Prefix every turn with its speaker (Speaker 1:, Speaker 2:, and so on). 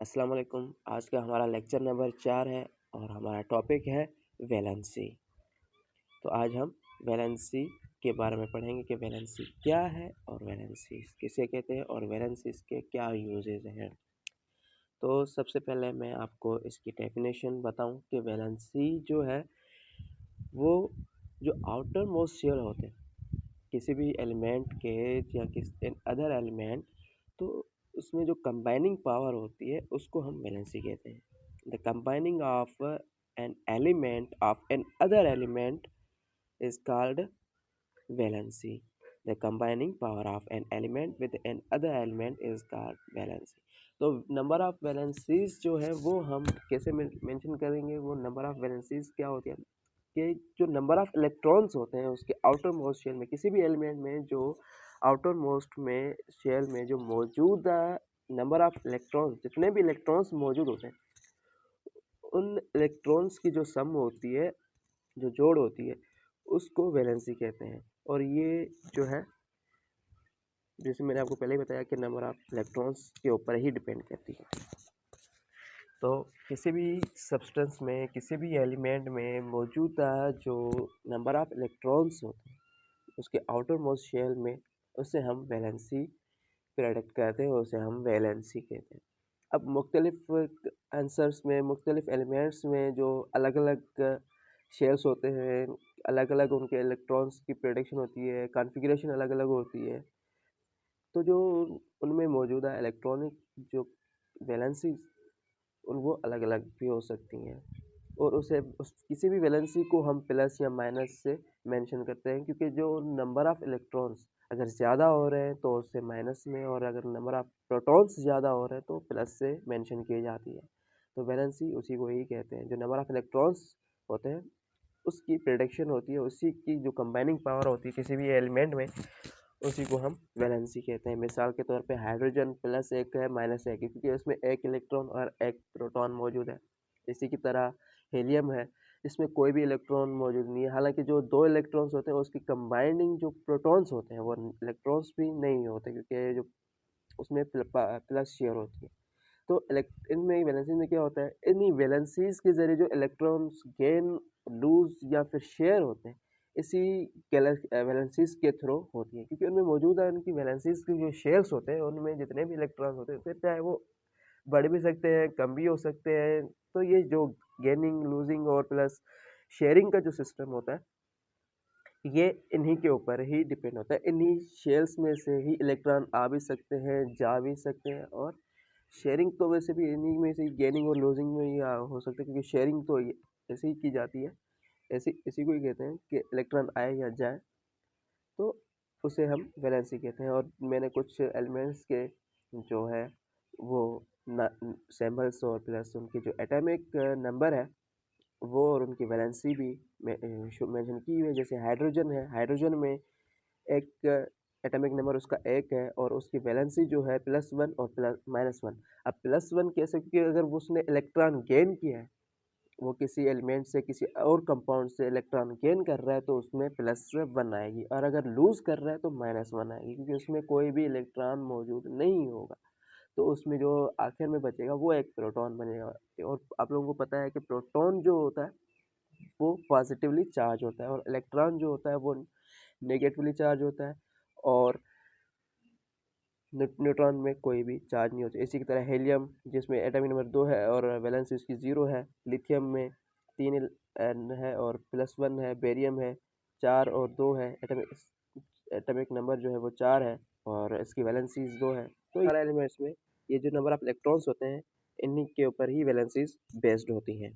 Speaker 1: अस्सलाम वालेकुम। आज का हमारा लेक्चर नंबर 4 है और हमारा टॉपिक है वैलेंसी। तो आज हम वैलेंसी के बारे में पढ़ेंगे कि वैलेंसी क्या है और वैलेंसी किसे कहते हैं और वैलेंसीज के क्या यूजेज हैं। तो सबसे पहले मैं आपको इसकी डेफिनेशन बताऊं कि वैलेंसी जो है वो जो आउटर मोस्ट शेल होते हैं किसी भी एलिमेंट के या किसी अदर एलिमेंट, तो उसमें जो कंबाइनिंग पावर होती है उसको हम वैलेंसी कहते हैं। The combining of an element of an other element is called valency. The combining power of an element with an other element is called valency. तो नंबर ऑफ वैलेंसीज जो है वो हम कैसे मेंशन करेंगे। वो नंबर ऑफ वैलेंसीज क्या होती है कि जो नंबर ऑफ इलेक्ट्रॉन्स होते हैं उसके आउटर मोस्ट शेल में, किसी भी एलिमेंट में जो आउटर मोस्ट में शेल में जो मौजूद नंबर ऑफ इलेक्ट्रॉन्स, जितने भी इलेक्ट्रॉन्स मौजूद होते हैं उन इलेक्ट्रॉन्स की जो सम होती है, जो जोड़ होती है, उसको वैलेंसी कहते हैं। और ये जो है, जैसे मैंने आपको पहले ही बताया कि नंबर ऑफ इलेक्ट्रॉन्स के ऊपर ही डिपेंड करती है। तो किसी भी सब्सटेंस में, किसी भी एलिमेंट में मौजूदा जो नंबर ऑफ इलेक्ट्रॉन्स होते हैं उसके आउटर मोस्ट शेल में, उसे हम वैलेंसी प्रेडिक्ट करते हैं, उसे हम वैलेंसी कहते हैं। अब मुख्तलिफ आंसर्स में, मुख्तलिफ एलिमेंट्स में जो अलग अलग शेल्स होते हैं, अलग अलग उनके इलेक्ट्रॉन्स की प्रेडिक्शन होती है, कॉन्फ़िगरेशन अलग अलग होती है। तो जो उनमें मौजूदा इलेक्ट्रॉनिक जो वैलेंसी उन वो अलग अलग भी हो सकती हैं, और किसी भी वैलेंसी को हम प्लस या माइनस से मेंशन करते हैं, क्योंकि जो नंबर ऑफ इलेक्ट्रॉन्स अगर ज़्यादा हो रहे हैं तो उससे माइनस में, और अगर नंबर ऑफ प्रोटॉन्स ज़्यादा हो रहे हैं तो प्लस से मेंशन की जाती है। तो वैलेंसी उसी को ही कहते हैं। जो नंबर ऑफ इलेक्ट्रॉन्स होते हैं उसकी प्रेडिक्शन होती है, उसी की जो कंबाइनिंग पावर होती है किसी भी एलिमेंट में, उसी को हम वैलेंसी कहते हैं। मिसाल के तौर पे हाइड्रोजन प्लस एक है माइनस एक है, क्योंकि उसमें एक इलेक्ट्रॉन और एक प्रोटॉन मौजूद है। इसी की तरह हीलियम है, इसमें कोई भी इलेक्ट्रॉन मौजूद नहीं है। हालांकि जो दो इलेक्ट्रॉन्स होते हैं उसकी कंबाइनिंग जो प्रोटॉन्स होते हैं वो इलेक्ट्रॉन्स भी नहीं होते, क्योंकि जो उसमें प्लस शेयर होती है। तो इनमें वैलेंसी में क्या होता है, इन्हीं वैलेंसीज के जरिए जो इलेक्ट्रॉन्स गेन, लूज या फिर शेयर होते हैं, इसी वैलेंसीज के थ्रू होती है, क्योंकि उनमें मौजूद है उनकी वैलेंसीज के जो शेयर्स होते हैं उनमें जितने भी इलेक्ट्रॉन्स होते हैं, फिर चाहे वो बढ़ भी सकते हैं, कम भी हो सकते हैं। तो ये जो गेनिंग, लूजिंग और प्लस शेयरिंग का जो सिस्टम होता है, ये इन्हीं के ऊपर ही डिपेंड होता है। इन्हीं शेयर्स में से ही इलेक्ट्रॉन आ भी सकते हैं, जा भी सकते हैं, और शेयरिंग तो वैसे भी इन्हीं में से गेनिंग और लूजिंग में ही हो सकता है, क्योंकि शेयरिंग तो ऐसे ही की जाती है। ऐसी इसी को ही कहते हैं कि इलेक्ट्रॉन आए या जाए, तो उसे हम वैलेंसी कहते हैं। और मैंने कुछ एलिमेंट्स के जो है वो सैम्बल्स और प्लस उनकी जो एटॉमिक नंबर है वो और उनकी वैलेंसी भी मेंशन की हुई है। जैसे हाइड्रोजन है, हाइड्रोजन में एक एटॉमिक नंबर उसका एक है और उसकी वैलेंसी जो है +1 और प्लस -1। अब +1 कैसे, क्योंकि अगर उसने इलेक्ट्रॉन गेन किया है, वो किसी एलिमेंट से, किसी और कंपाउंड से इलेक्ट्रॉन गेन कर रहा है, तो उसमें +1 आएगी, और अगर लूज कर रहा है तो -1 आएगी, क्योंकि उसमें कोई भी इलेक्ट्रॉन मौजूद नहीं होगा। तो उसमें जो आखिर में बचेगा वो एक प्रोटॉन बनेगा। और आप लोगों को पता है कि प्रोटॉन जो होता है वो पॉजिटिवली चार्ज होता है, और इलेक्ट्रॉन जो होता है वो नेगेटिवली चार्ज होता है, और न्यूट्रॉन में कोई भी चार्ज नहीं होता। इसी की तरह हीलियम, जिसमें एटॉमिक नंबर 2 है और वैलेंसी उसकी 0 है। लिथियम में 3 है और +1 है। बेरियम है 4 और 2 है। एटॉमिक नंबर जो है वो 4 है और इसकी वैलेंसीज 2 है। तो सारे एलिमेंट्स में ये जो नंबर ऑफ इलेक्ट्रॉन्स होते हैं इन्हीं के ऊपर ही वैलेंसीज बेस्ड होती हैं।